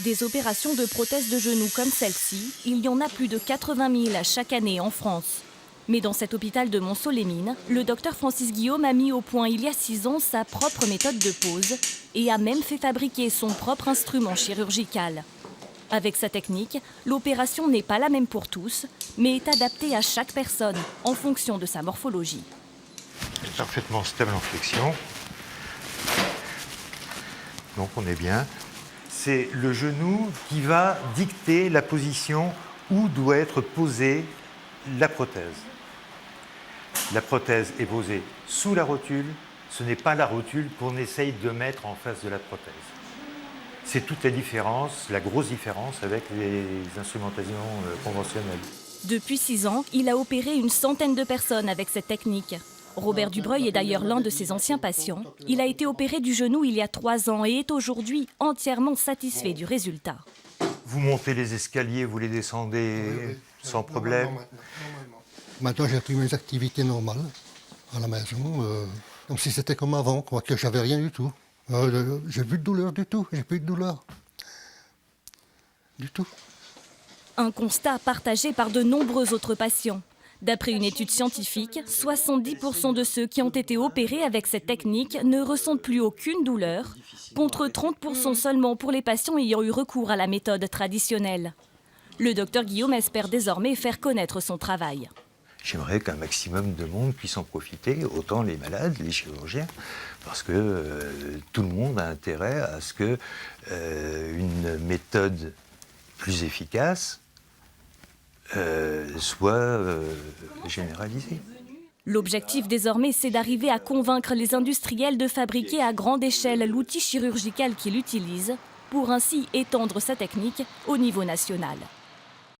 Des opérations de prothèse de genou comme celle-ci, il y en a plus de 80 000 chaque année en France. Mais dans cet hôpital de Montceau-les-Mines, le docteur Francis Guillaume a mis au point il y a 6 ans sa propre méthode de pose et a même fait fabriquer son propre instrument chirurgical. Avec sa technique, l'opération n'est pas la même pour tous, mais est adaptée à chaque personne en fonction de sa morphologie. Parfaitement stable en flexion. Donc on est bien. C'est le genou qui va dicter la position où doit être posée la prothèse. La prothèse est posée sous la rotule. Ce n'est pas la rotule qu'on essaye de mettre en face de la prothèse. C'est toute la différence, la grosse différence avec les instrumentations conventionnelles. Depuis 6 ans, il a opéré une centaine de personnes avec cette technique. Robert Dubreuil est d'ailleurs l'un de ses anciens patients. Il a été opéré du genou il y a 3 ans et est aujourd'hui entièrement satisfait du résultat. Vous montez les escaliers, vous les descendez sans problème. Maintenant, j'ai repris mes activités normales à la maison, comme si c'était comme avant, quoi, que j'avais rien du tout. J'ai plus de douleur du tout, j'ai plus de douleur. Du tout. Un constat partagé par de nombreux autres patients. D'après une étude scientifique, 70% de ceux qui ont été opérés avec cette technique ne ressentent plus aucune douleur, contre 30% seulement pour les patients ayant eu recours à la méthode traditionnelle. Le docteur Guillaume espère désormais faire connaître son travail. J'aimerais qu'un maximum de monde puisse en profiter, autant les malades, les chirurgiens, parce que tout le monde a intérêt à ce que une méthode plus efficace soit généralisée. L'objectif désormais, c'est d'arriver à convaincre les industriels de fabriquer à grande échelle l'outil chirurgical qu'il utilise, pour ainsi étendre sa technique au niveau national.